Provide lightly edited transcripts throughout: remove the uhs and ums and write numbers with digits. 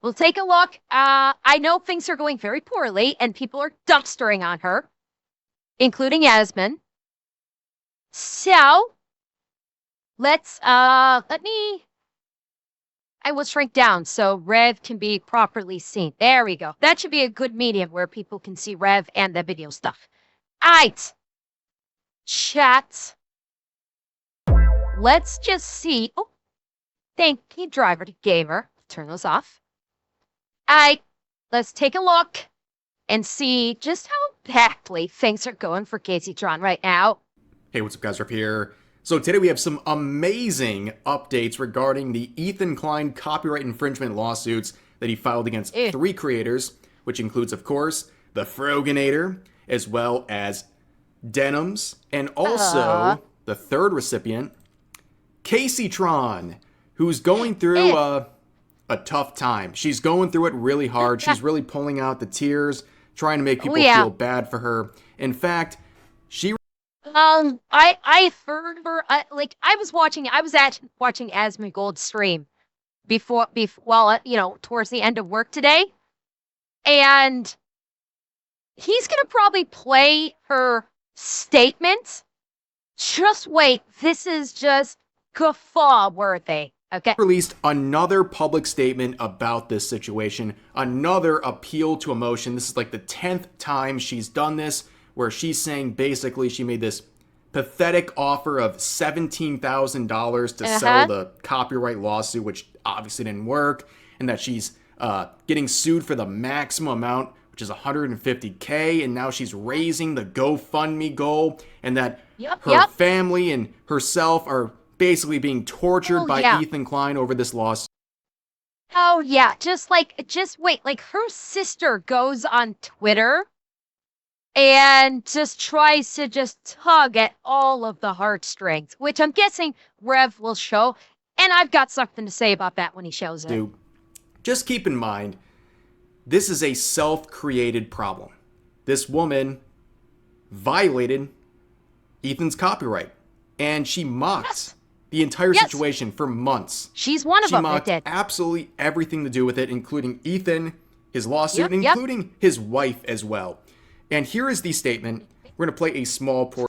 We'll take a look. I know things are going very poorly, and people are dumpstering on her, including Yasmin. So, let me, I will shrink down so Rev can be properly seen. There we go. That should be a good medium where people can see Rev and the video stuff. Alright. Chat. Let's just see. Oh, thank you, driver to gamer. Turn those off. Alright, let's take a look and see just how badly things are going for Kaceytron right now. Hey, what's up, guys? Rip here. So today we have some amazing updates regarding the Ethan Klein copyright infringement lawsuits that he filed against 3 creators, which includes, of course, the Froganator, as well as Denims, and also the third recipient, Kaceytron, who's going through a tough time. She's going through it really hard. She's really pulling out the tears, trying to make people feel bad for her. In fact, she I heard her, I was watching Asmongold's stream towards the end of work today, and he's gonna probably play her statement. Just wait, this is just guffaw worthy. Okay. Released another public statement about this situation, another appeal to emotion. This is like the 10th time she's done this, where she's saying basically she made this pathetic offer of $17,000 to settle the copyright lawsuit, which obviously didn't work, and that she's getting sued for the maximum amount, which is $150K, and now she's raising the GoFundMe goal, and that her family and herself are basically being tortured by Ethan Klein over this lawsuit. Oh yeah, just wait, like her sister goes on Twitter and just tries to just tug at all of the heartstrings, which I'm guessing Rev will show, and I've got something to say about that when he shows it. Dude, just keep in mind, this is a self-created problem. This woman violated Ethan's copyright, and she mocked the entire situation for months. She's one of them that did. She mocked absolutely everything to do with it, including Ethan, his lawsuit, including his wife as well. And here is the statement. We're going to play a small portion.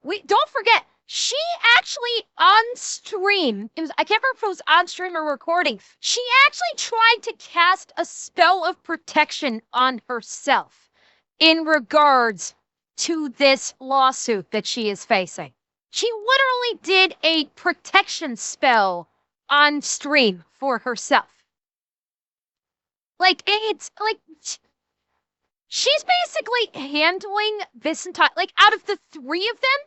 Don't forget, she actually on stream, I can't remember if it was on stream or recording, she actually tried to cast a spell of protection on herself in regards to this lawsuit that she is facing. She literally did a protection spell on stream for herself. She's basically handling this entire, out of the 3 of them,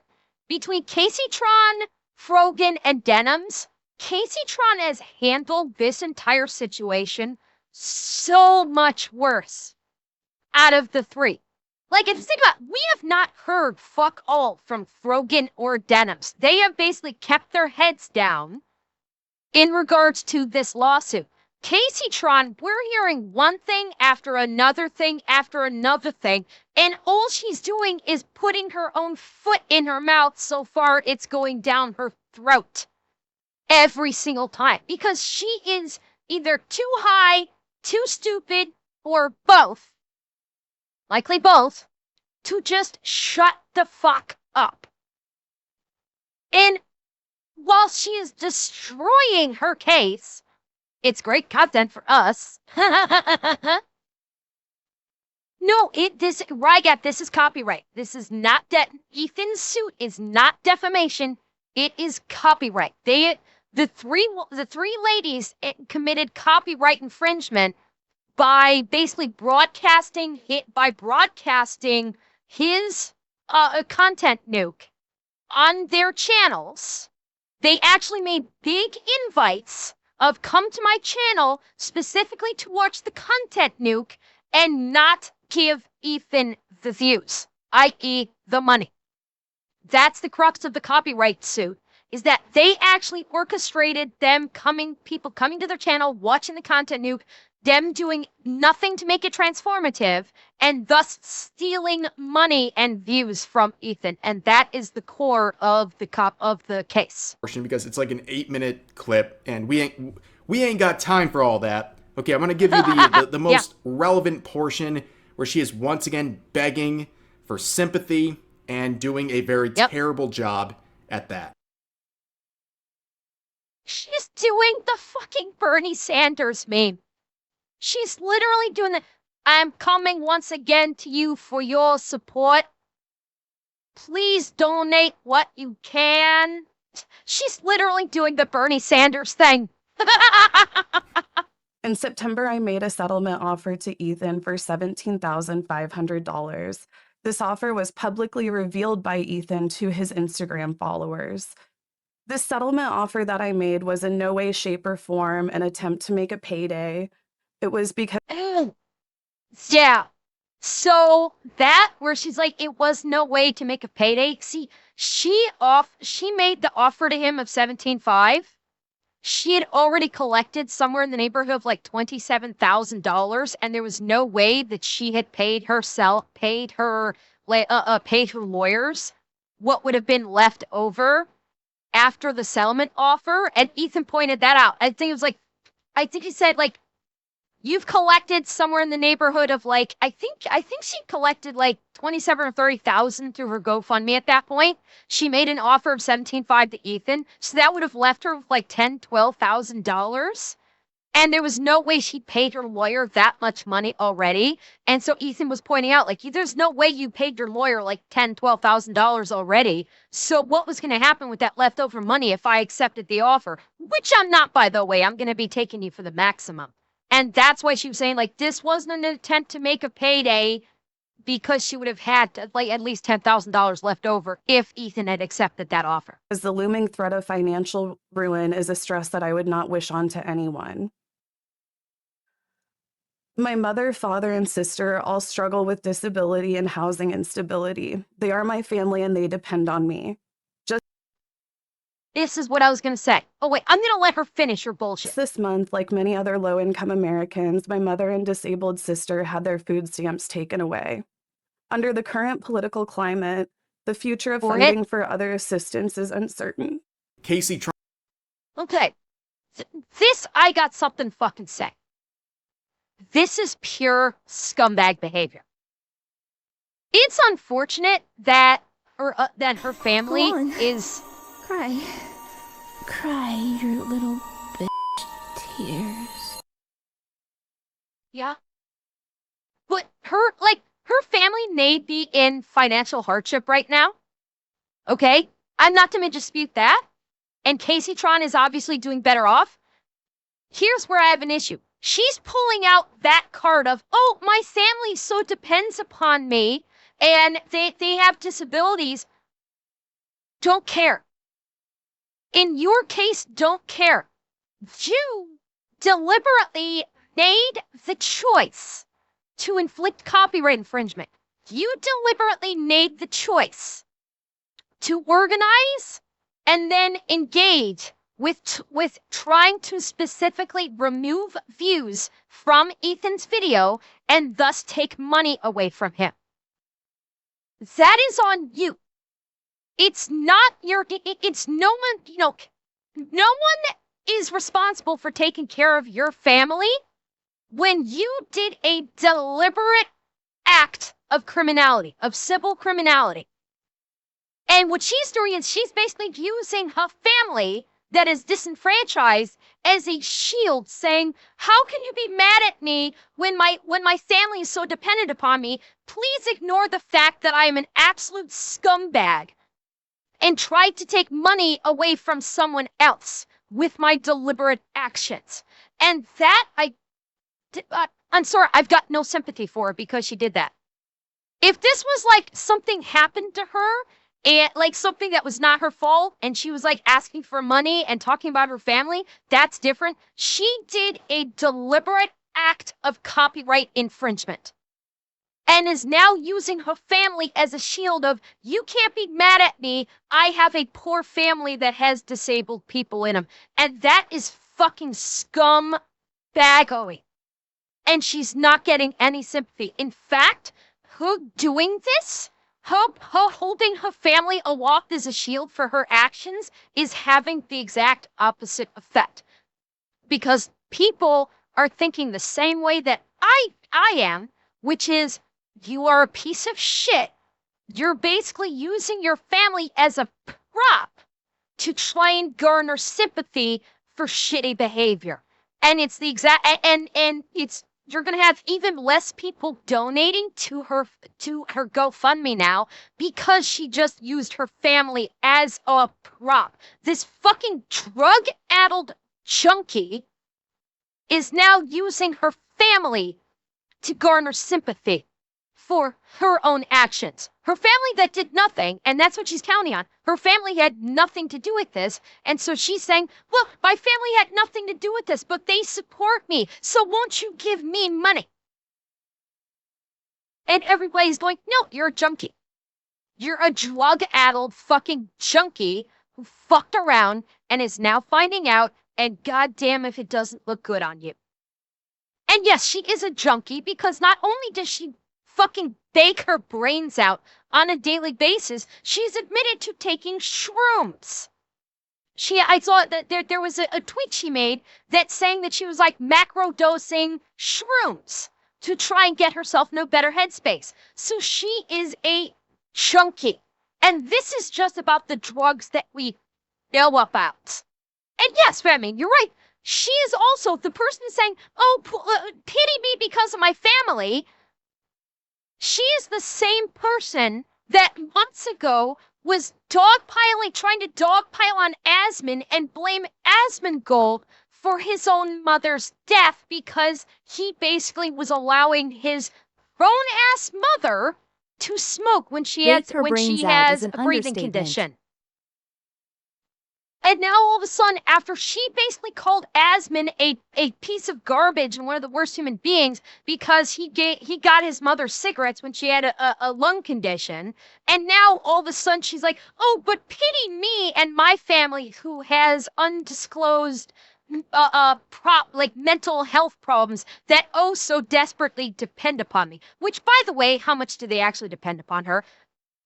between Kaceytron, Frogan, and Denims, Kaceytron has handled this entire situation so much worse out of the 3. If you think about it, we have not heard fuck all from Frogan or Denims. They have basically kept their heads down in regards to this lawsuit. Kaceytron, we're hearing one thing after another thing after another thing, and all she's doing is putting her own foot in her mouth. So far, it's going down her throat every single time, because she is either too high, too stupid, or both, likely both, to just shut the fuck up. And while she is destroying her case, it's great content for us. No, Rygat, this is copyright. This is not Ethan's suit is not defamation. It is copyright. The three ladies committed copyright infringement by basically broadcasting his content nuke on their channels. They actually made big invites of come to my channel specifically to watch the content nuke and not give Ethan the views, i.e. the money. That's the crux of the copyright suit, is that they actually orchestrated people coming to their channel, watching the content nuke, them doing nothing to make it transformative, and thus stealing money and views from Ethan. And that is the core of the case. Because it's like an 8-minute clip, and we ain't got time for all that. Okay, I'm going to give you the Yeah. most relevant portion where she is once again begging for sympathy and doing a very Yep. terrible job at that. She's doing the fucking Bernie Sanders meme. She's literally doing the, I'm coming once again to you for your support. Please donate what you can. She's literally doing the Bernie Sanders thing. In September, I made a settlement offer to Ethan for $17,500. This offer was publicly revealed by Ethan to his Instagram followers. This settlement offer that I made was in no way, shape, or form an attempt to make a payday. It was because Yeah. So that where she's like, it was no way to make a payday. See, she made the offer to him of 17.5. She had already collected somewhere in the neighborhood of like $27,000, and there was no way that she had paid her lawyers what would have been left over after the settlement offer. And Ethan pointed that out. I think he said like, you've collected somewhere in the neighborhood of like, I think she collected like 27 or 30,000 through her GoFundMe at that point. She made an offer of 17.5 to Ethan. So that would have left her with like $12,000. And there was no way she paid her lawyer that much money already. And so Ethan was pointing out, like, there's no way you paid your lawyer like $12,000 already. So what was going to happen with that leftover money if I accepted the offer? Which I'm not, by the way. I'm going to be taking you for the maximum. And that's why she was saying, like, this wasn't an attempt to make a payday because she would have had, like, at least $10,000 left over if Ethan had accepted that offer. the looming threat of financial ruin is a stress that I would not wish on to anyone. My mother, father, and sister all struggle with disability and housing instability. They are my family and they depend on me. This is what I was going to say. Oh, wait, I'm going to let her finish her bullshit. This month, like many other low-income Americans, my mother and disabled sister had their food stamps taken away. Under the current political climate, the future of funding for other assistance is uncertain. Kaceytron. Okay. This, I got something fucking say. This is pure scumbag behavior. It's unfortunate that her family is... Cry your little bitch tears. Yeah. But her family may be in financial hardship right now. Okay? I'm not to dispute that. And Kaceytron is obviously doing better off. Here's where I have an issue. She's pulling out that card of, oh, my family so depends upon me, and they have disabilities. Don't care. In your case, don't care. You deliberately made the choice to inflict copyright infringement. You deliberately made the choice to organize and then engage with trying to specifically remove views from Ethan's video and thus take money away from him. That is on you. It's not it's no one, no one is responsible for taking care of your family when you did a deliberate act of criminality, of civil criminality. And what she's doing is she's basically using her family that is disenfranchised as a shield, saying, how can you be mad at me when my family is so dependent upon me? Please ignore the fact that I am an absolute scumbag and tried to take money away from someone else with my deliberate actions. And that I'm sorry, I've got no sympathy for her because she did that. If this was like something happened to her, and like something that was not her fault, and she was like asking for money and talking about her family, that's different. She did a deliberate act of copyright infringement and is now using her family as a shield of, you can't be mad at me. I have a poor family that has disabled people in them. And that is fucking scumbaggery. And she's not getting any sympathy. In fact, her doing this, her holding her family aloft as a shield for her actions is having the exact opposite effect. Because people are thinking the same way that I am, which is you are a piece of shit. You're basically using your family as a prop to try and garner sympathy for shitty behavior. And it's the exact and it's you're going to have even less people donating to her GoFundMe now because she just used her family as a prop. This fucking drug-addled junkie is now using her family to garner sympathy for her own actions. Her family that did nothing, and that's what she's counting on. Her family had nothing to do with this, and so she's saying, well, my family had nothing to do with this, but they support me, so won't you give me money? And everybody's going, no, you're a junkie. You're a drug-addled fucking junkie who fucked around and is now finding out, and goddamn if it doesn't look good on you. And yes, she is a junkie because not only does she fucking bake her brains out on a daily basis, she's admitted to taking shrooms. I saw that there was a tweet she made that saying that she was like macro dosing shrooms to try and get herself in a better headspace. So she is a junkie. And this is just about the drugs that we know about. And yes, I mean, you're right. She is also the person saying, oh, pity me because of my family. She is the same person that months ago was trying to dogpile on Asmon and blame Asmongold for his own mother's death because he basically was allowing his grown-ass mother to smoke when she has a breathing condition. And now all of a sudden, after she basically called Asmon a piece of garbage and one of the worst human beings because he got his mother cigarettes when she had a lung condition, and now all of a sudden she's like, oh, but pity me and my family who has undisclosed mental health problems that oh so desperately depend upon me. Which, by the way, how much do they actually depend upon her?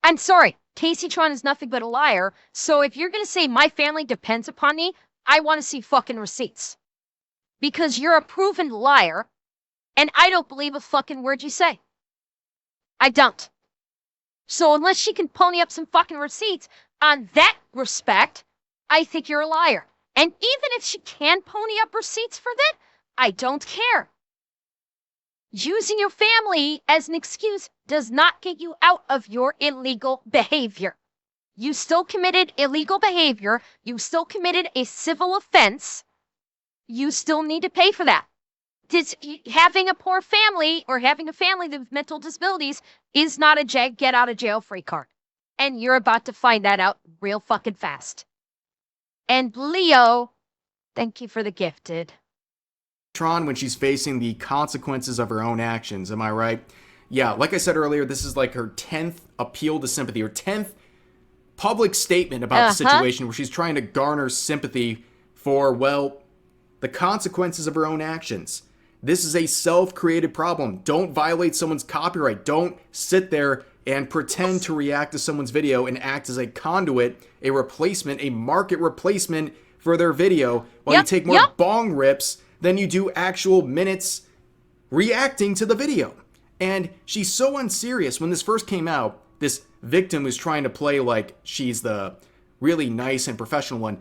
I'm sorry, Kaceytron is nothing but a liar, so if you're going to say my family depends upon me, I want to see fucking receipts. Because you're a proven liar, and I don't believe a fucking word you say. I don't. So unless she can pony up some fucking receipts on that respect, I think you're a liar. And even if she can pony up receipts for that, I don't care. Using your family as an excuse does not get you out of your illegal behavior. You still committed illegal behavior. You still committed a civil offense. You still need to pay for that. Having a poor family or having a family with mental disabilities is not a get out of jail free card. And you're about to find that out real fucking fast. And Leo, thank you for the gifted. When she's facing the consequences of her own actions, am I right? Yeah, like I said earlier, this is like her 10th appeal to sympathy, her 10th public statement about the situation where she's trying to garner sympathy for, well, the consequences of her own actions. This is a self-created problem. Don't violate someone's copyright. Don't sit there and pretend to react to someone's video and act as a conduit, a replacement, a market replacement for their video while you take more bong rips than you do actual minutes reacting to the video. And she's so unserious. When this first came out, this victim who's trying to play like she's the really nice and professional one,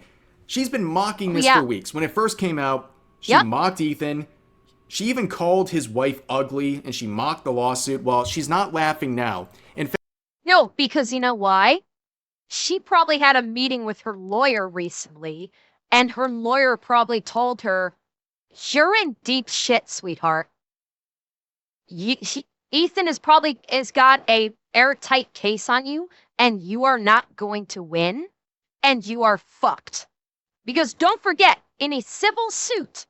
she's been mocking this for weeks. When it first came out, she mocked Ethan. She even called his wife ugly, and she mocked the lawsuit. Well, she's not laughing now. In fact, no, because you know why? She probably had a meeting with her lawyer recently, and her lawyer probably told her, you're in deep shit, sweetheart. Ethan has got a airtight case on you, and you are not going to win, and you are fucked. Because don't forget, in a civil suit,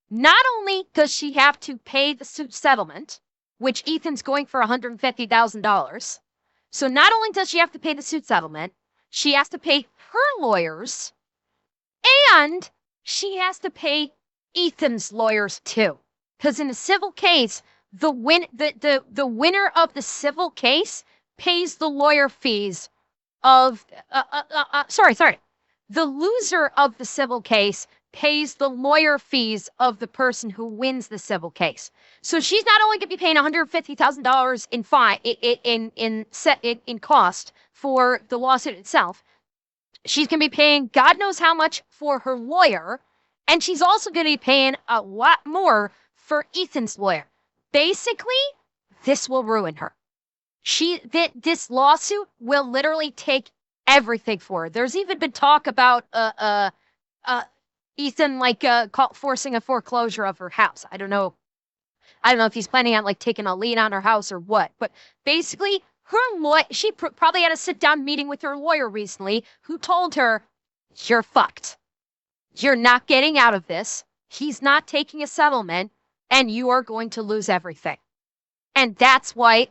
not only does she have to pay the suit settlement, which Ethan's going for $150,000, so not only does she have to pay the suit settlement, she has to pay her lawyers, and she has to pay Ethan's lawyers too. Because in a civil case, the winner of the civil case pays the lawyer fees of the loser of the civil case pays the lawyer fees of the person who wins the civil case. So she's not only going to be paying $150,000 in fine in cost for the lawsuit itself, she's going to be paying God knows how much for her lawyer, and she's also going to be paying a lot more for Ethan's lawyer. Basically, this will ruin her. This lawsuit will literally take everything for her. There's even been talk about Ethan forcing a foreclosure of her house. I don't know if he's planning on taking a lien on her house or what, but basically she probably had a sit-down meeting with her lawyer recently who told her, you're fucked. You're not getting out of this. He's not taking a settlement, and you are going to lose everything. And that's why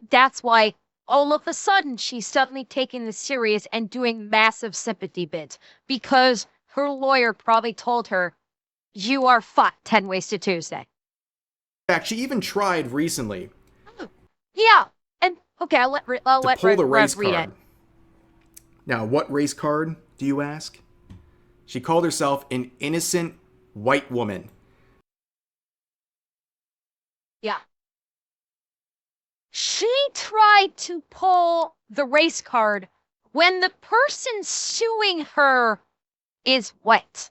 all of a sudden she's suddenly taking this serious and doing massive sympathy bids, because her lawyer probably told her, you are fucked 10 Ways to Tuesday. In fact, she even tried recently. Yeah. And okay, I'll let pull the race Rev read card. it. Now, what race card, do you ask? She called herself an innocent white woman. Yeah. She tried to pull the race card when the person suing her is white.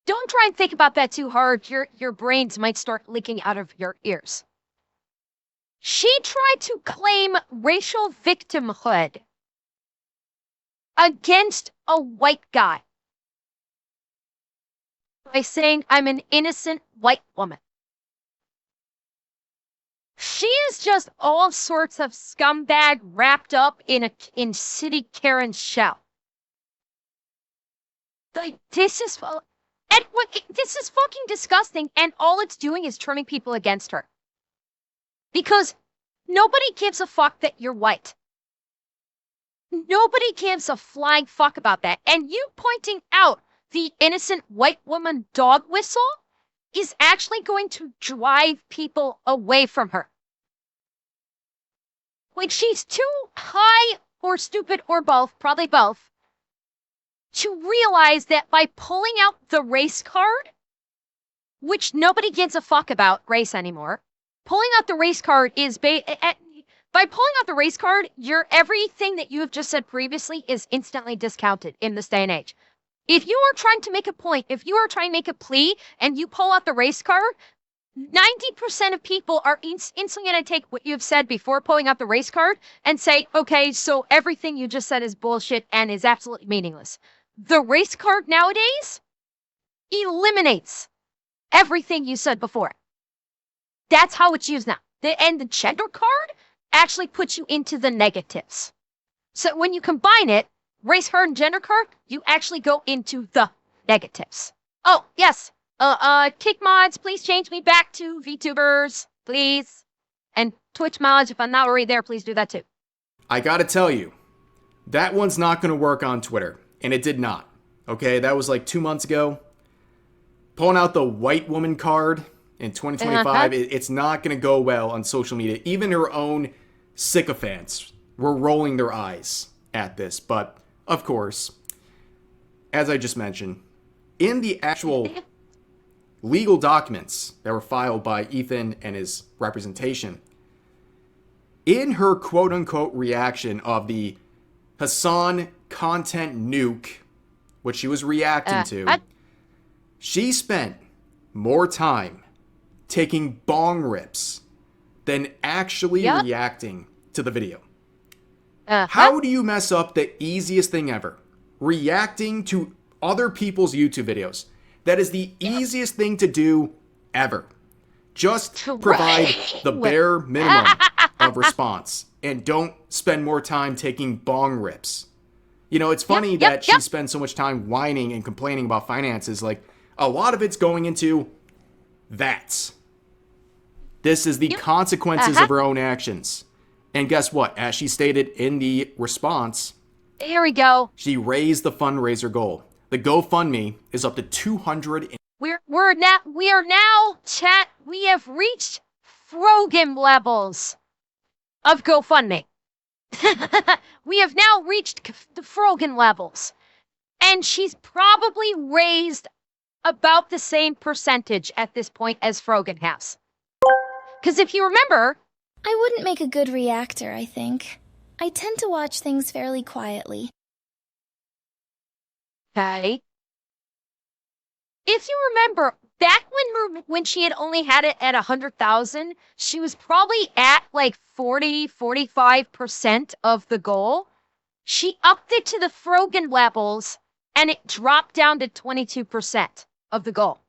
Don't try and think about that too hard. Your brains might start leaking out of your ears. She tried to claim racial victimhood against a white guy by saying, I'm an innocent white woman. She is just all sorts of scumbag wrapped up in City Karen's shell. This is fucking disgusting, and all it's doing is turning people against her. Because nobody gives a fuck that you're white. Nobody gives a flying fuck about that. And you pointing out the innocent white woman dog whistle is actually going to drive people away from her. She's too high or stupid or both, probably both, to realize that by pulling out the race card, which nobody gives a fuck about race anymore, pulling out the race card is by pulling out the race card, everything that you have just said previously is instantly discounted in this day and age. If you are trying to make a point, if you are trying to make a plea and you pull out the race card, 90% of people are instantly going to take what you've said before pulling out the race card and say, okay, so everything you just said is bullshit and is absolutely meaningless. The race card nowadays eliminates everything you said before. That's how it's used now. And the gender card actually puts you into the negatives. So when you combine it, race card and gender card, you actually go into the negatives. Oh, yes. Kick mods, please change me back to VTubers, please. And Twitch mods, if I'm not already there, please do that too. I gotta tell you, that one's not gonna work on Twitter. And it did not. Okay, that was 2 months ago. Pulling out the white woman card in 2025, it's not gonna go well on social media. Even her own sycophants were rolling their eyes at this. But, of course, as I just mentioned, in the actual legal documents that were filed by Ethan and his representation, in her quote-unquote reaction of the Hassan content nuke, which she was reacting to, she spent more time taking bong rips than actually reacting to the video. How do you mess up the easiest thing ever? Reacting to other people's YouTube videos. That is the easiest thing to do ever. Just provide the bare minimum of response and don't spend more time taking bong rips. You know, it's funny that she spends so much time whining and complaining about finances. A lot of it's going into that. This is the consequences of her own actions. And guess what? As she stated in the response, here we go. She raised the fundraiser goal. The GoFundMe is up to 200. We have reached Frogan levels of GoFundMe. We have now reached the Frogan levels. And she's probably raised about the same percentage at this point as Frogan has. Because if you remember... I wouldn't make a good reactor, I think. I tend to watch things fairly quietly. Okay. If you remember, back when she had only had it at 100,000, she was probably at like 45% of the goal. She upped it to the Frogan levels, and it dropped down to 22% of the goal.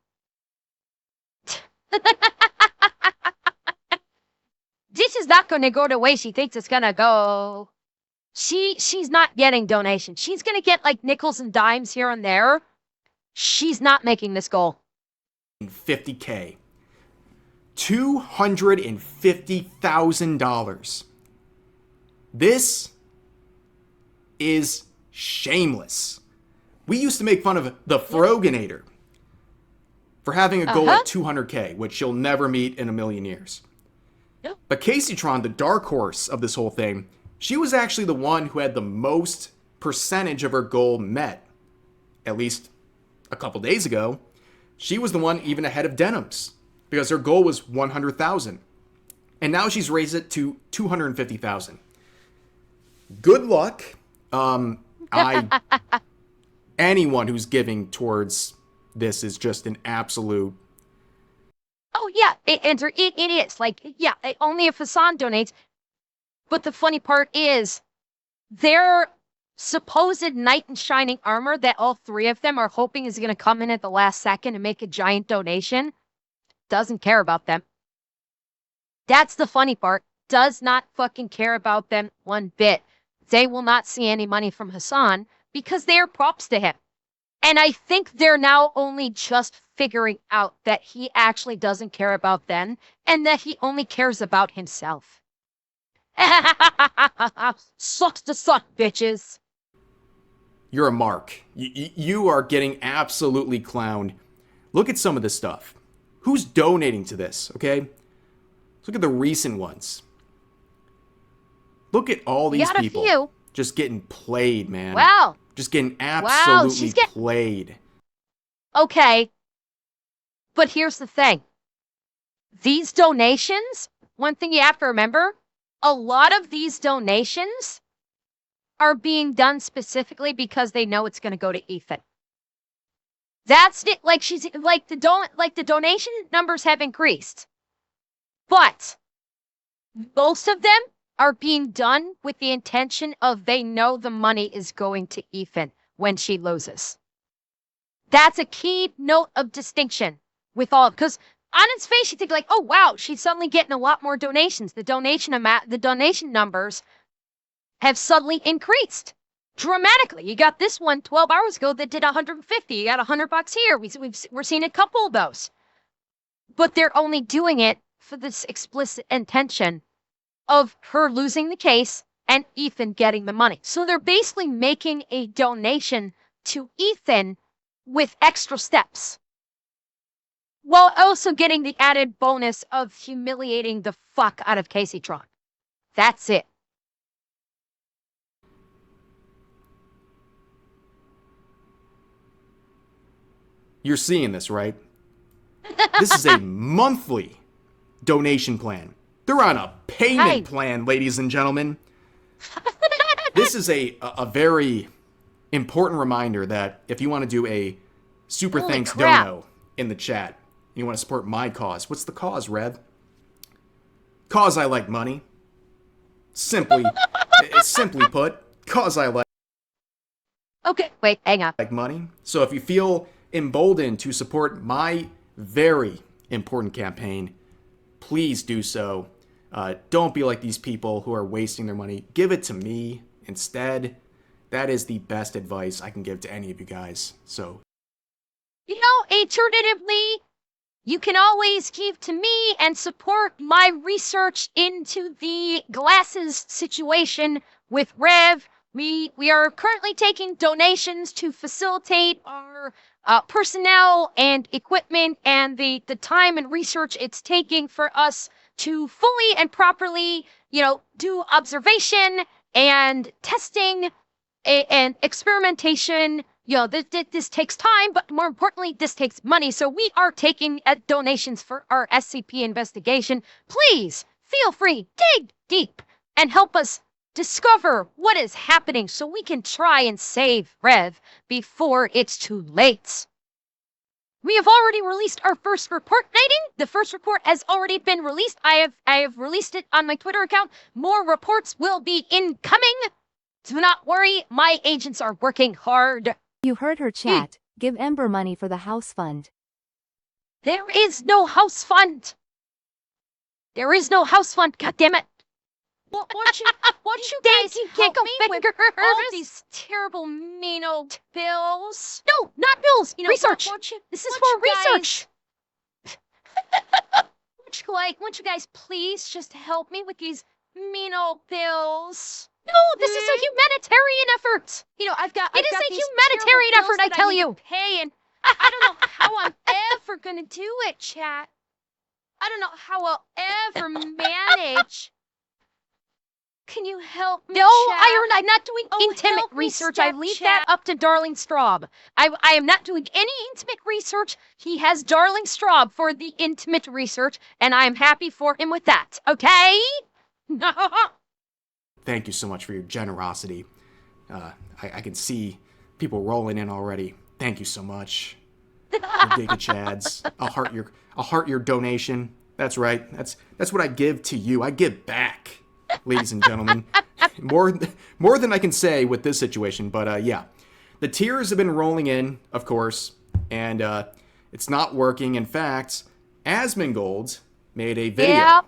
This is not going to go the way she thinks it's going to go. She's not getting donations. She's going to get like nickels and dimes here and there. She's not making this goal. $50K. $250,000. This is shameless. We used to make fun of the Froganator for having a goal at 200K, which she'll never meet in a million years. But Kaceytron, the dark horse of this whole thing, she was actually the one who had the most percentage of her goal met. At least a couple days ago, she was the one even ahead of Denims because her goal was 100,000. And now she's raised it to 250,000. Good luck. Anyone who's giving towards this is just an absolute... Oh, yeah, it is. Like, yeah, only if Hassan donates. But the funny part is, their supposed knight in shining armor that all three of them are hoping is going to come in at the last second and make a giant donation doesn't care about them. That's the funny part. Does not fucking care about them one bit. They will not see any money from Hassan because they are props to him. And I think they're now only just figuring out that he actually doesn't care about them and that he only cares about himself. Sucks to suck, bitches. You're a mark. You are getting absolutely clowned. Look at some of this stuff. Who's donating to this, okay? Let's look at the recent ones. Look at all these people just getting played, man. Wow. Just getting absolutely played. Okay. But here's the thing. These donations, one thing you have to remember, a lot of these donations are being done specifically because they know it's going to go to Ethan. That's it. Like the donation numbers have increased. But most of them are being done with the intention of they know the money is going to Ethan when she loses. That's a key note of distinction with all, because on its face you think like, oh wow, she's suddenly getting a lot more donations. The donation numbers have suddenly increased dramatically. You got this one 12 hours ago that did 150. You got $100 here. We're seeing a couple of those, but they're only doing it for this explicit intention of her losing the case and Ethan getting the money. So they're basically making a donation to Ethan with extra steps, while also getting the added bonus of humiliating the fuck out of Kaceytron. That's it. You're seeing this, right? This is a monthly donation plan. They're on a payment plan, ladies and gentlemen. This is a very important reminder that if you want to do a super thanks dono in the chat, and you want to support my cause, what's the cause, Rev? Cause I like money. Simply put, cause I like... Okay, wait, hang on. Like money. So if you feel emboldened to support my very important campaign, please do so. Don't be like these people who are wasting their money. Give it to me instead. That is the best advice I can give to any of you guys. So, alternatively, you can always give to me and support my research into the glasses situation with Rev. We are currently taking donations to facilitate our personnel and equipment and the time and research it's taking for us to fully and properly, do observation and testing and experimentation this takes time, but more importantly, this takes money. So we are taking donations for our SCP investigation. Please feel free, dig deep and help us discover what is happening so we can try and save Rev before it's too late. We have already released our first report, Knighting. The first report has already been released. I have released it on my Twitter account. More reports will be incoming. Do not worry, my agents are working hard. You heard her chat. Give Ember money for the house fund. There is no house fund. There is no house fund, goddammit. Won't you guys help me with all these terrible, mean old bills? No, not bills. Research. This is for research. Won't you guys please just help me with these mean old bills? No, this is a humanitarian effort. It is a humanitarian effort, I tell you. Hey, and I don't know how I'm ever gonna do it, chat. I don't know how I'll ever manage. Can you help me, No, chat? Iron, I'm not doing intimate research. I leave that up to Darling Straub. I am not doing any intimate research. He has Darling Straub for the intimate research, and I am happy for him with that, okay? Thank you so much for your generosity. I can see people rolling in already. Thank you so much. The Giga Chads. I'll heart your donation. That's right. That's what I give to you. I give back, ladies and gentlemen. More than I can say with this situation, but yeah. The tears have been rolling in, of course, and it's not working. In fact, Asmongold made a video,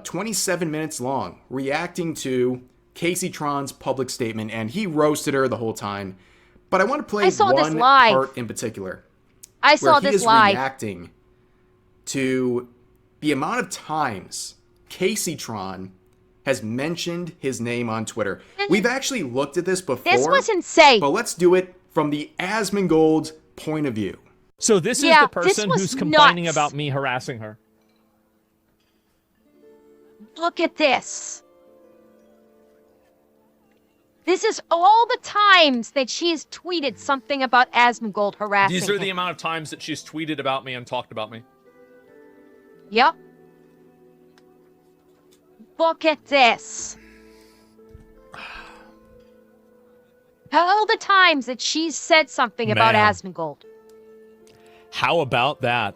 27 minutes long, reacting to Kaceytron's public statement, and he roasted her the whole time. But I want to play one part in particular. I saw this live. Reacting to the amount of times Kaceytron has mentioned his name on Twitter. We've actually looked at this before. This was insane. But let's do it from the Asmongold point of view. So this is the person who's complaining about me harassing her. Look at this. This is all the times that she's tweeted something about Asmongold harassing These are him. the amount of times that she's tweeted about me and talked about me. Yep. Look at this. All the times that she's said something about Asmongold. How about that?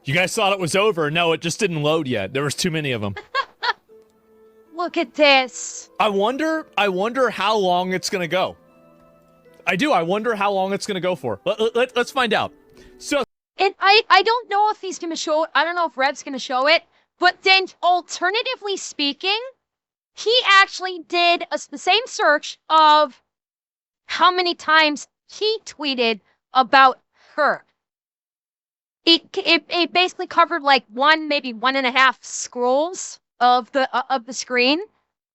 You guys thought it was over. No, it just didn't load yet. There was too many of them. Look at this. I wonder how long it's going to go. I do. I wonder how long it's going to go for. Let's find out. So, and I don't know if he's going to show it. I don't know if Rev's going to show it. But then, alternatively speaking, he actually did the same search of how many times he tweeted about her. It basically covered like maybe 1.5 scrolls of the screen,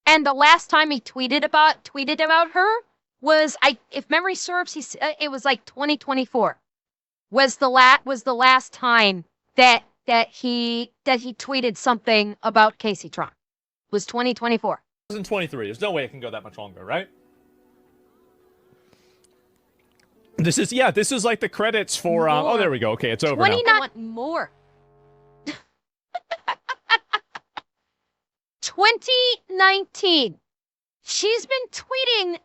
and the last time he tweeted about her was, if memory serves, it was like 2024 was the last time that he tweeted something about Kaceytron. Was 2024. 2023. There's no way it can go that much longer, right? This is like the credits for oh, there we go. Okay, it's over now. I want more. 2019. She's been tweeting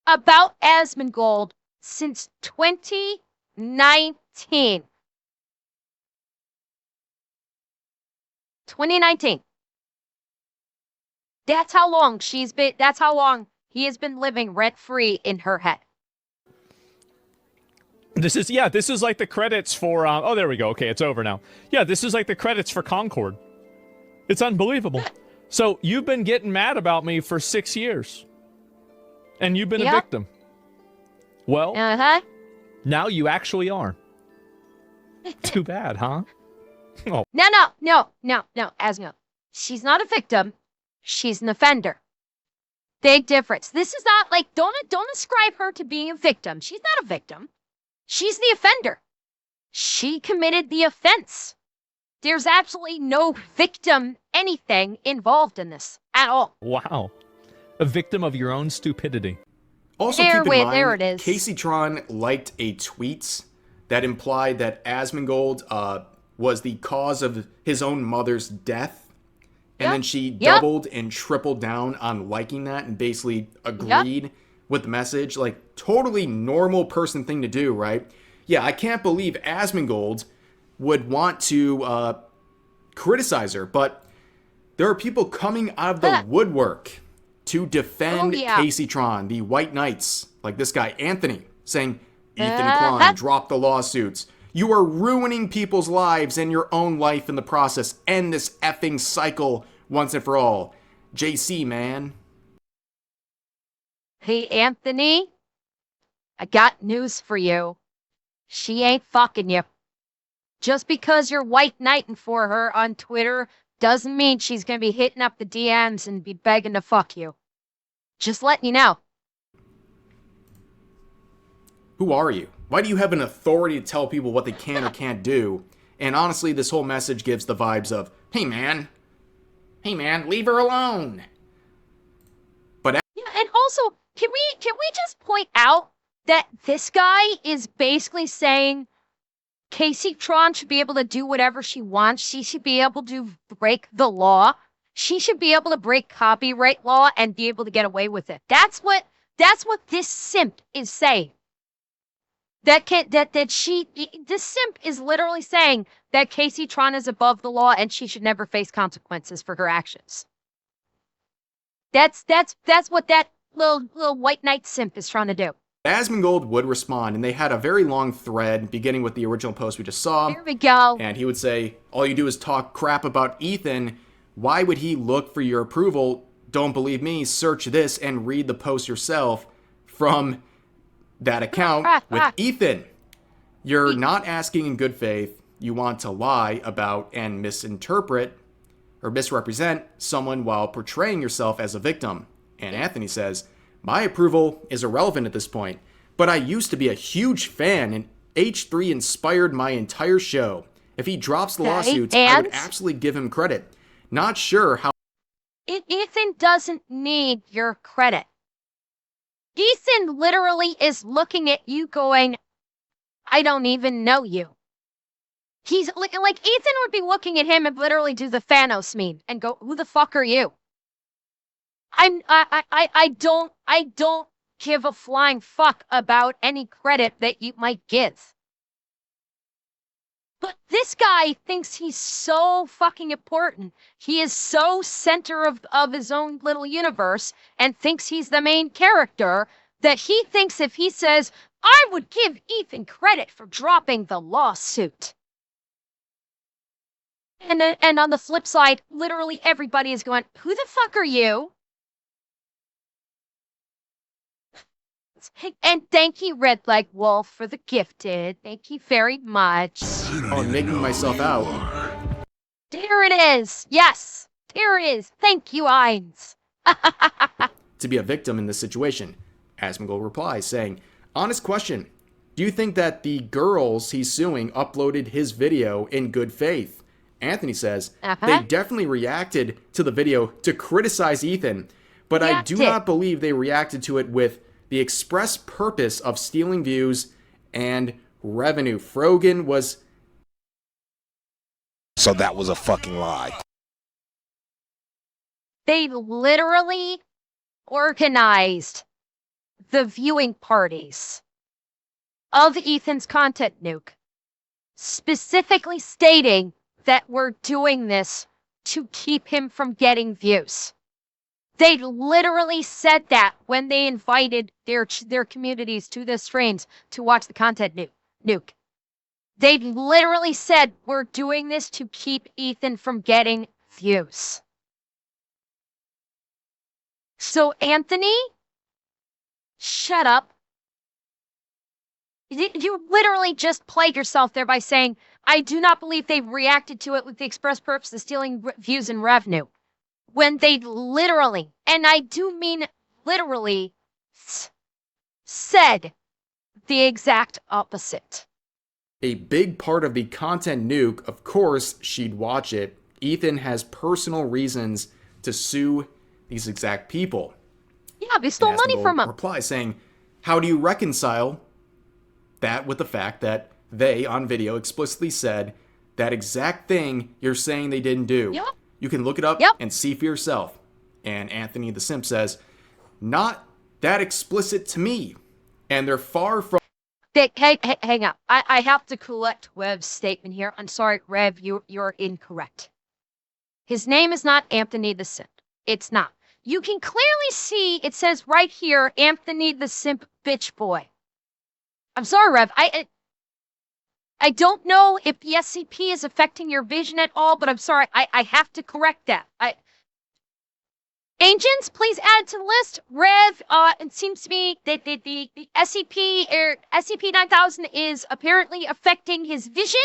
about Asmongold since 2019. 2019. That's how long he has been living rent-free in her head. This is like the credits for oh, there we go. Okay, it's over now. Yeah, this is like the credits for Concord. It's unbelievable. So you've been getting mad about me for 6 years. And you've been a victim. Well, now you actually are. Too bad, huh? Oh. No, Asmo. She's not a victim. She's an offender. Big difference. This is not like, don't ascribe her to being a victim. She's not a victim. She's the offender. She committed the offense. There's absolutely no victim anything involved in this at all. Wow. A victim of your own stupidity. Also keep in mind, there it is. Kaceytron liked a tweet that implied that Asmongold was the cause of his own mother's death. And then she doubled and tripled down on liking that and basically agreed with the message. Like, totally normal person thing to do, right? Yeah, I can't believe Asmongold would want to criticize her, but there are people coming out of the woodwork to defend Kaceytron, the White Knights, like this guy, Anthony, saying, Ethan Klein, drop the lawsuits. You are ruining people's lives and your own life in the process. End this effing cycle once and for all. JC, man. Hey, Anthony, I got news for you. She ain't fucking you. Just because you're white knighting for her on Twitter doesn't mean she's gonna be hitting up the DMs and be begging to fuck you. Just letting you know. Who are you? Why do you have an authority to tell people what they can or can't do? And honestly, this whole message gives the vibes of, hey man, leave her alone. But yeah, and also, can we just point out that this guy is basically saying Kaceytron should be able to do whatever she wants. She should be able to break the law. She should be able to break copyright law and be able to get away with it. That's what this simp is saying. This simp is literally saying that Kaceytron is above the law and she should never face consequences for her actions. That's what that little white knight simp is trying to do. Asmongold would respond, and they had a very long thread beginning with the original post we just saw. There we go. And he would say, all you do is talk crap about Ethan. Why would he look for your approval? Don't believe me. Search this and read the post yourself from that account with Ethan. You're not asking in good faith. You want to lie about and misinterpret or misrepresent someone while portraying yourself as a victim. And Anthony says, my approval is irrelevant at this point, but I used to be a huge fan and H3 inspired my entire show. If he drops the lawsuits, I would absolutely give him credit. Not sure how... Ethan doesn't need your credit. Ethan literally is looking at you going, I don't even know you. He's like Ethan would be looking at him and literally do the Thanos meme and go, who the fuck are you? I don't give a flying fuck about any credit that you might give. But this guy thinks he's so fucking important. He is so center of his own little universe and thinks he's the main character that he thinks if he says, I would give Ethan credit for dropping the lawsuit. And on the flip side, literally everybody is going, who the fuck are you? And thank you, Red Leg Wolf, for the gifted. Thank you very much. I'm making myself out. There it is. Yes, there it is. Thank you, Ainz. To be a victim in this situation. Asmongold replies, saying, honest question. Do you think that the girls he's suing uploaded his video in good faith? Anthony says, they definitely reacted to the video to criticize Ethan, but I do not believe they reacted to it with the express purpose of stealing views and revenue. Frogan was... So that was a fucking lie. They literally organized the viewing parties of Ethan's content nuke, specifically stating that we're doing this to keep him from getting views. They literally said that when they invited their communities to the streams to watch the content nuke. They literally said, we're doing this to keep Ethan from getting views. So, Anthony, shut up. You literally just played yourself there by saying, I do not believe they reacted to it with the express purpose of stealing views and revenue. When they literally, and I do mean literally, said the exact opposite. A big part of the content nuke, of course, she'd watch it. Ethan has personal reasons to sue these exact people. Yeah, they stole money from him. Replies saying, How do you reconcile that with the fact that they, on video, explicitly said that exact thing you're saying they didn't do? Yep. You can look it up Yep. and see for yourself. And Anthony the Simp says, not that explicit to me. And they're far from... Hey, hang up. I have to correct Rev's statement here. I'm sorry, Rev, you're incorrect. His name is not Anthony the Simp. It's not. You can clearly see it says right here, Anthony the Simp bitch boy. I'm sorry, Rev. I don't know if the SCP is affecting your vision at all, but I'm sorry. I have to correct that. Agents, please add to the list. Rev, it seems to me that the SCP-9000 is apparently affecting his vision,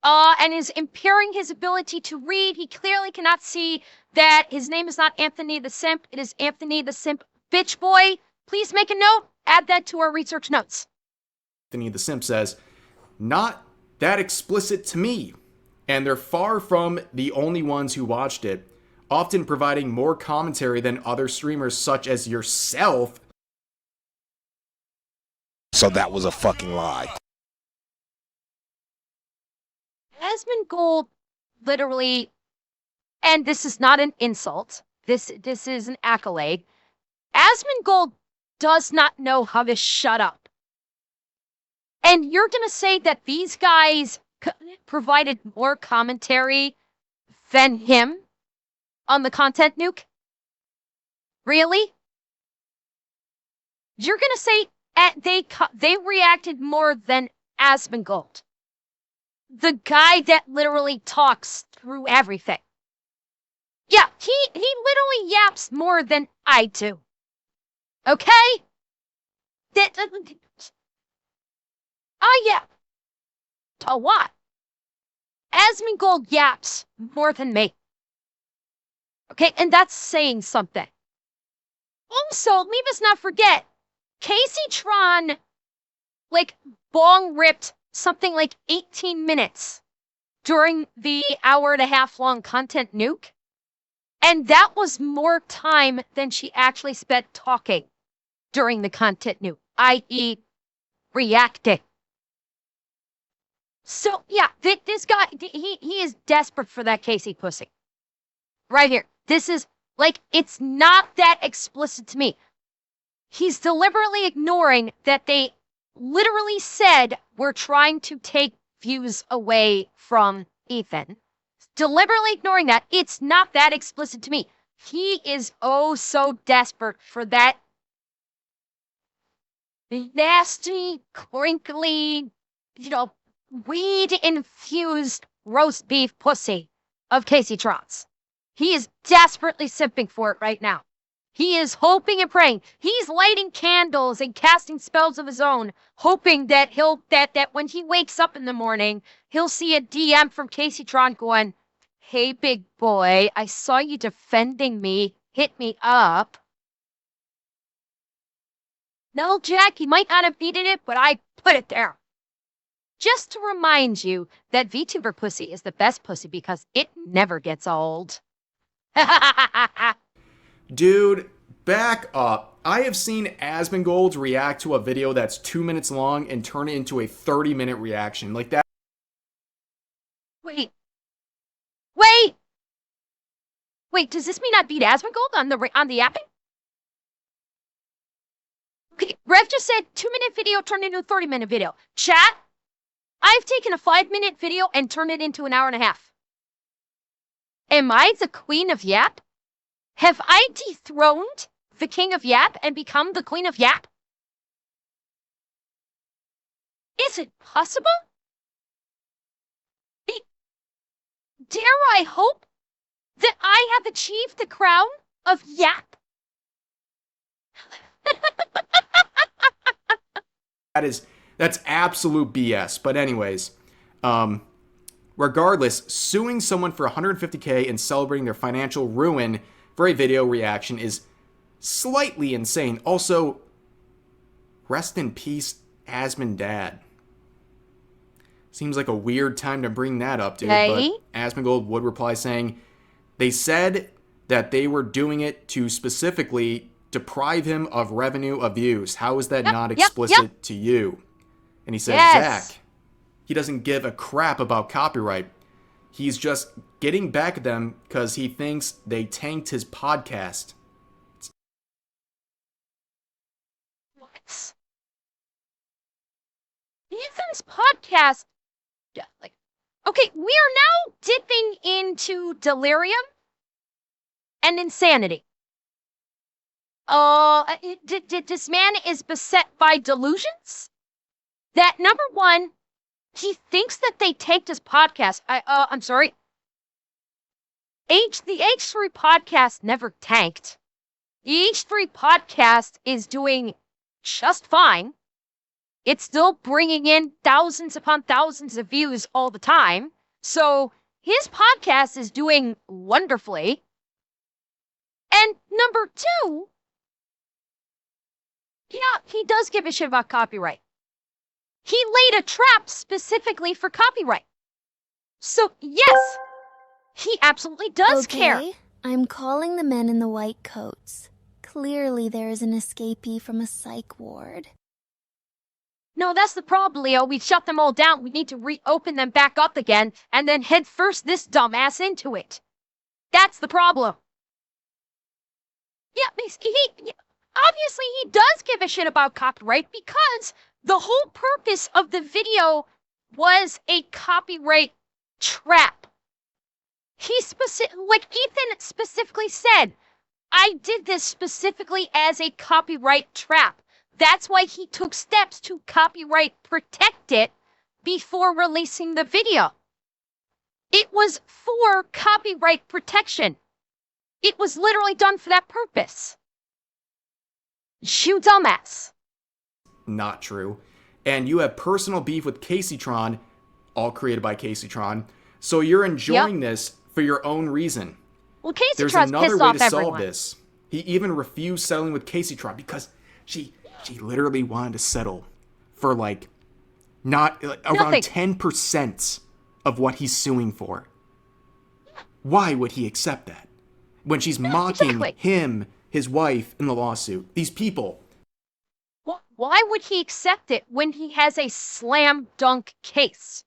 and is impairing his ability to read. He clearly cannot see that his name is not Anthony the Simp. It is Anthony the Simp bitch boy. Please make a note. Add that to our research notes. Anthony the Simp says, not that explicit to me. And they're far from the only ones who watched it, often providing more commentary than other streamers such as yourself. So that was a fucking lie. Asmongold literally, and this is not an insult, this is an accolade. Asmongold does not know how to shut up. And you're going to say that these guys provided more commentary than him on the content nuke? Really? You're going to say they reacted more than Asmongold, the guy that literally talks through everything. Yeah, he literally yaps more than I do. Okay? I yap a lot. Asmongold yaps more than me. Okay, and that's saying something. Also, leave us not forget, Kaceytron, bong ripped something like 18 minutes during the hour-and-a-half long content nuke. And that was more time than she actually spent talking during the content nuke, i.e. reacting. So, yeah, this guy, he is desperate for that Casey pussy. Right here. This is, it's not that explicit to me. He's deliberately ignoring that they literally said we're trying to take views away from Ethan. Deliberately ignoring that. It's not that explicit to me. He is oh so desperate for that nasty, crinkly, weed-infused roast beef pussy of Kaceytron's. He is desperately simping for it right now. He is hoping and praying. He's lighting candles and casting spells of his own, hoping that that when he wakes up in the morning, he'll see a DM from Kaceytron going, "Hey, big boy, I saw you defending me. Hit me up." No, Jack, he might not have needed it, but I put it there. Just to remind you that VTuber pussy is the best pussy because it never gets old. Dude, back up. I have seen Asmongold react to a video that's 2 minutes long and turn it into a 30-minute reaction. Like that. Wait, does this mean I beat Asmongold on the yapping? Okay, Rev just said 2-minute video turned into a 30-minute video. Chat, I've taken a 5-minute video and turned it into an hour-and-a-half. Am I the queen of yap? Have I dethroned the king of yap and become the queen of yap? Is it possible? Dare I hope that I have achieved the crown of yap? That's absolute BS. But anyways, regardless, suing someone for $150K and celebrating their financial ruin for a video reaction is slightly insane. Also, rest in peace, Asmondad. Seems like a weird time to bring that up, dude. Hey? But Asmongold would reply saying, they said that they were doing it to specifically deprive him of revenue of views. How is that not yep, explicit to you? And he said, Yes. Zach, he doesn't give a crap about copyright. He's just getting back at them because he thinks they tanked his podcast. What? Ethan's podcast. Yeah, like, okay, we are now dipping into delirium and insanity. This man is beset by delusions. That number one, he thinks that they tanked his podcast. I'm sorry. The H3 podcast never tanked. The H3 podcast is doing just fine. It's still bringing in thousands upon thousands of views all the time. So his podcast is doing wonderfully. And number two, yeah, he does give a shit about copyright. He laid a trap specifically for copyright. So, yes, he absolutely does care. Okay, I'm calling the men in the white coats. Clearly there is an escapee from a psych ward. No, that's the problem, Leo. We shut them all down. We need to reopen them back up again and then head first this dumbass into it. That's the problem. Yeah, obviously he does give a shit about copyright because the whole purpose of the video was a copyright trap. Ethan specifically said, I did this specifically as a copyright trap. That's why he took steps to copyright protect it before releasing the video. It was for copyright protection. It was literally done for that purpose. You dumbass. Not true. And you have personal beef with Kaceytron, all created by Kaceytron. So you're enjoying this for your own reason. Well, There's Kaceytron's another pissed way off to everyone. solve this. He even refused settling with Kaceytron because she literally wanted to settle for around Nothing. 10% of what he's suing for. Why would he accept that? When she's mocking exactly. him, his wife, in the lawsuit. These people. Why would he accept it when he has a slam dunk case?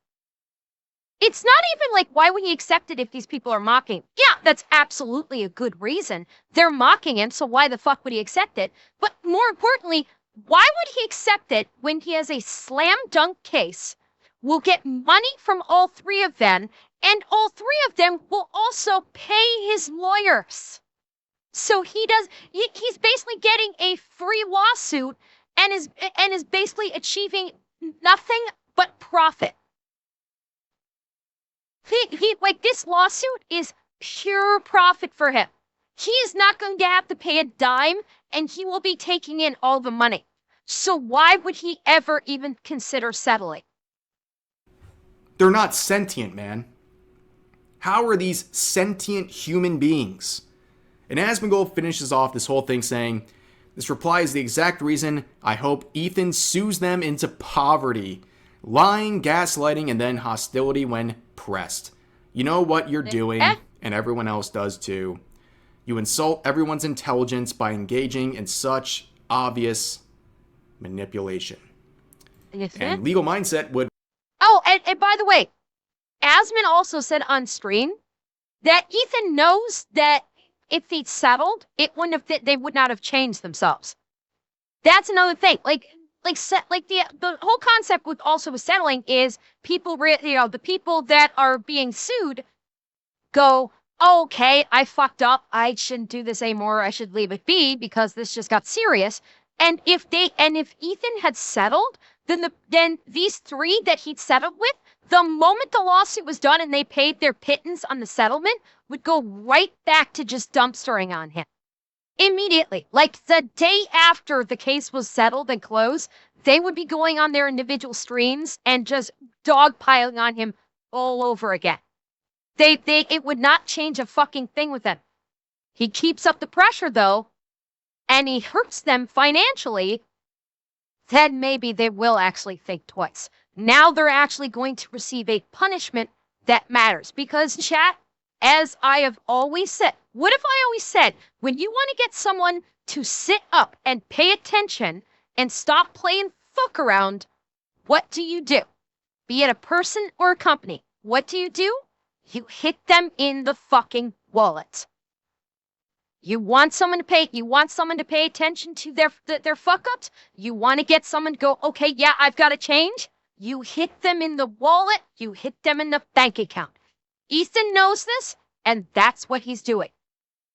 It's not even like, why would he accept it if these people are mocking? Yeah, that's absolutely a good reason. They're mocking him, so why the fuck would he accept it? But more importantly, why would he accept it when he has a slam dunk case, will get money from all three of them, and all three of them will also pay his lawyers? So he's basically getting a free lawsuit and is basically achieving nothing but profit. This lawsuit is pure profit for him. He is not going to have to pay a dime, and he will be taking in all the money. So why would he ever even consider settling? They're not sentient, man. How are these sentient human beings? And Asmongold finishes off this whole thing saying, this reply is the exact reason I hope Ethan sues them into poverty. Lying, gaslighting, and then hostility when pressed. You know what you're doing, and everyone else does too. You insult everyone's intelligence by engaging in such obvious manipulation. And legal mindset would... Oh, and by the way, Asmon also said on stream that Ethan knows that if he'd settled, they would not have changed themselves. That's another thing. The whole concept with settling is the people that are being sued go, oh, okay, I fucked up. I shouldn't do this anymore. I should leave it be because this just got serious. And if Ethan had settled, then these three that he'd settled with, the moment the lawsuit was done and they paid their pittance on the settlement, would go right back to just dumpstering on him. Immediately. Like the day after the case was settled and closed, they would be going on their individual streams and just dogpiling on him all over again. It would not change a fucking thing with him. He keeps up the pressure though, and he hurts them financially, then maybe they will actually think twice. Now they're actually going to receive a punishment that matters. Because, chat, as I have always said, what have I always said? When you want to get someone to sit up and pay attention and stop playing fuck around, what do? Be it a person or a company, what do? You hit them in the fucking wallet. You want someone to pay attention to their fuck ups? You want to get someone to go, okay, yeah, I've got to change? You hit them in the wallet, you hit them in the bank account. Ethan knows this, and that's what he's doing.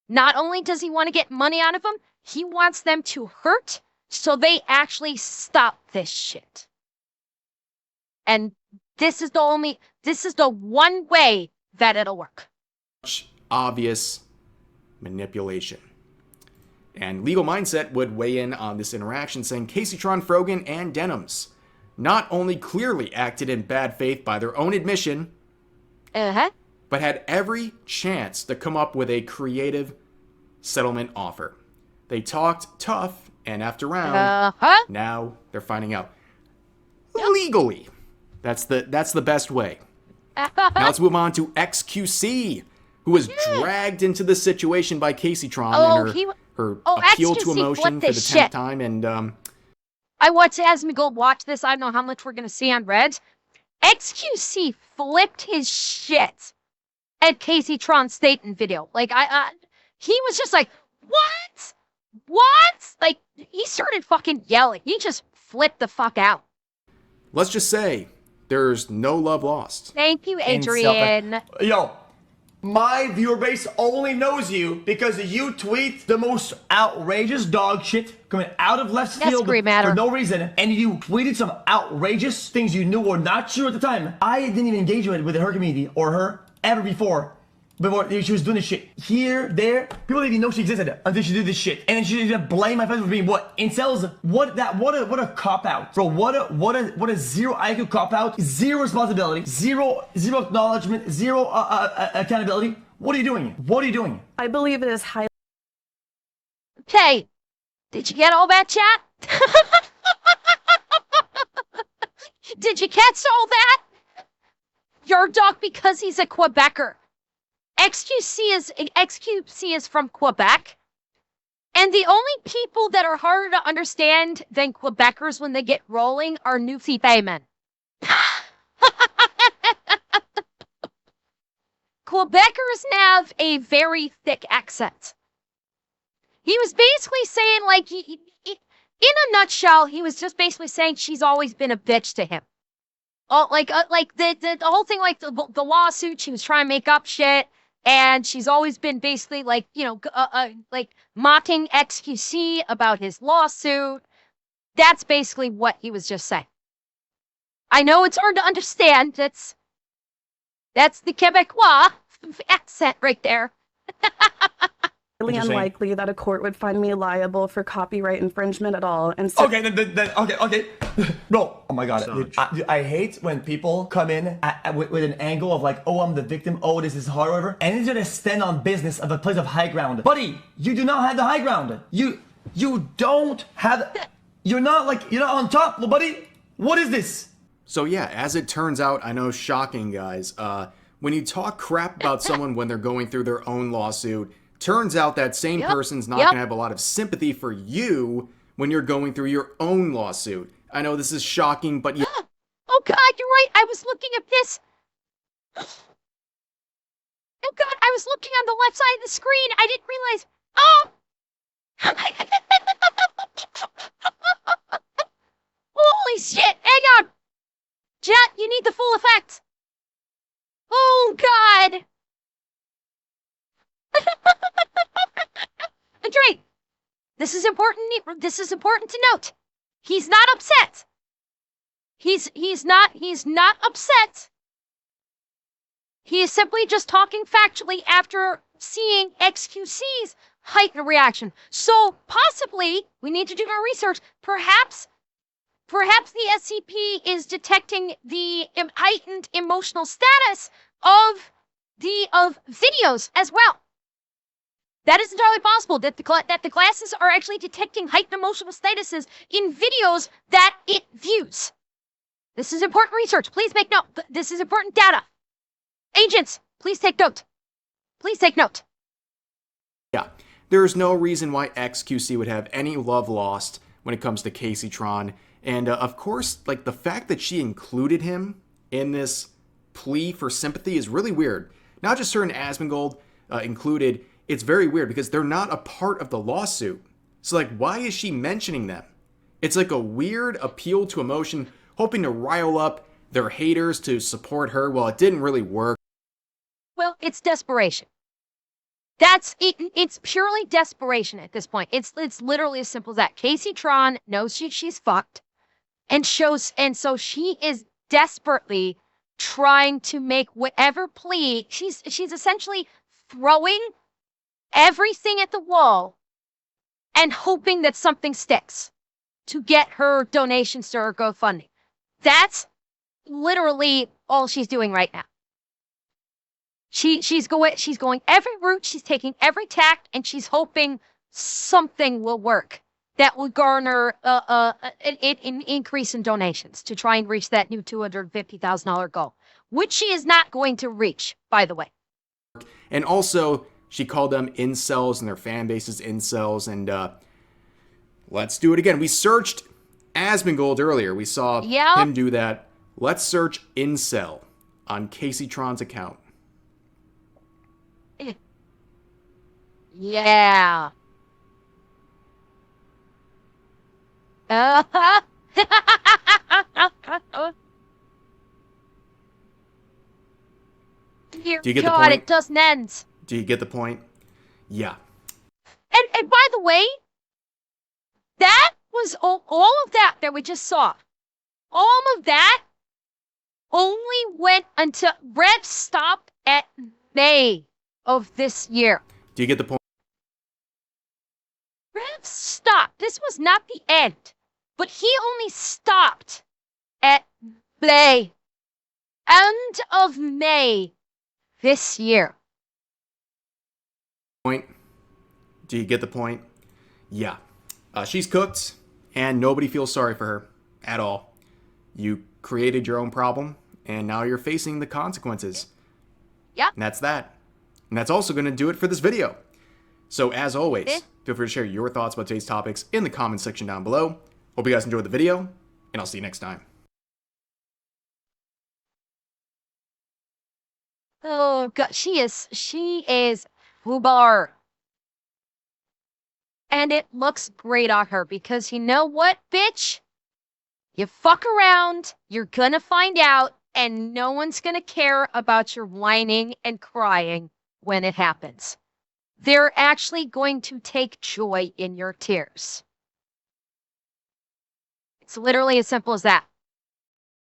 Not only does he want to get money out of them, he wants them to hurt so they actually stop this shit. And this is the one way that it'll work. Obvious manipulation. And Legal Mindset would weigh in on this interaction, saying Kaceytron, Frogan, and Denims not only clearly acted in bad faith by their own admission, but had every chance to come up with a creative settlement offer. They talked tough, and after round, now they're finding out legally. That's the best way. Now let's move on to XQC, who was dragged into this situation by Kaceytron and her appeal to emotion for the 10th time. And I watched Asmongold watch this. I don't know how much we're going to see on Reds. XQC flipped his shit at Kaceytron's statement video. Like, he was just like, what? What? Like, he started fucking yelling. He just flipped the fuck out. Let's just say there's no love lost. Thank you, Adrian. Yo, my viewer base only knows you because you tweet the most outrageous dog shit coming out of left field for no reason, and you tweeted some outrageous things you knew were not true at the time. I didn't even engage with her community or her ever before she was doing this shit. Here, there, people didn't even know she existed until she did this shit. And then she didn't blame my friends for being what? Incels? What a cop-out. Bro, what a zero IQ cop-out, zero responsibility, zero acknowledgement, zero accountability. What are you doing? What are you doing? I believe it is highly... Okay, did you get all that, chat? Did you catch all that? Your dog because he's a Quebecer. XQC is from Quebec, and the only people that are harder to understand than Quebecers when they get rolling are Newfoundlandmen. Quebecers have a very thick accent. He was basically saying, like, in a nutshell, he was just basically saying she's always been a bitch to him. Oh, like the whole thing, like the lawsuit, she was trying to make up shit. And she's always been basically like, like mocking XQC about his lawsuit. That's basically what he was just saying. I know it's hard to understand. That's the Quebecois accent right there. Highly unlikely that a court would find me liable for copyright infringement at all. And so Okay. Bro, oh my god. I hate when people come in with an angle of like, oh, I'm the victim, oh, this is hard, whatever. And it's gonna stand on business of a place of high ground. Buddy, you do not have the high ground. You don't have, you're not on top, little buddy. What is this? So yeah, as it turns out, I know, shocking guys, when you talk crap about someone when they're going through their own lawsuit, turns out that same person's not going to have a lot of sympathy for you when you're going through your own lawsuit. I know this is shocking, but yeah. Oh God, you're right. I was looking at this. Oh God, I was looking on the left side of the screen. I didn't realize. Oh! Holy shit! Hang on! Jet, you need the full effect. Oh God! Drake, this is important. This is important to note. He's not upset. He's not upset. He is simply just talking factually after seeing XQC's heightened reaction. So possibly we need to do our research. Perhaps the SCP is detecting the heightened emotional status of videos as well. That is entirely possible, that the glasses are actually detecting heightened emotional statuses in videos that it views. This is important research. Please make note. This is important data. Agents, please take note. Please take note. Yeah, there's no reason why XQC would have any love lost when it comes to Kaceytron. And of course, like the fact that she included him in this plea for sympathy is really weird. Not just her and Asmongold included, it's very weird because they're not a part of the lawsuit. So like, why is she mentioning them? It's like a weird appeal to emotion, hoping to rile up their haters to support her. Well, it didn't really work. Well, it's desperation. That's it. It's purely desperation at this point. It's literally as simple as that. Kaceytron knows she's fucked, and so she is desperately trying to make whatever plea. She's essentially throwing everything at the wall and hoping that something sticks to get her donations to her GoFundMe. That's literally all she's doing right now. She's going every route, she's taking every tact, and she's hoping something will work that will garner an increase in donations to try and reach that new $250,000 goal, which she is not going to reach, by the way. And also, she called them incels and their fan bases incels. And let's do it again. We searched Asmongold earlier. We saw him do that. Let's search incel on Kaceytron's account. Yeah. Dear Do you get God, the point? it doesn't end. Do you get the point? Yeah. And by the way, that was all of that we just saw. All of that only went until Red stopped at May of this year. Do you get the point? Rev stopped. This was not the end, but he only stopped at May. End of May this year. Point? Do you get the point? Yeah. She's cooked, and nobody feels sorry for her at all. You created your own problem, and now you're facing the consequences. Yeah. And that's that. And that's also going to do it for this video. So as always, feel free to share your thoughts about today's topics in the comments section down below. Hope you guys enjoyed the video, and I'll see you next time. Oh God, she is foobar. And it looks great on her because you know what, bitch? You fuck around, you're gonna find out, and no one's gonna care about your whining and crying when it happens. They're actually going to take joy in your tears. It's literally as simple as that.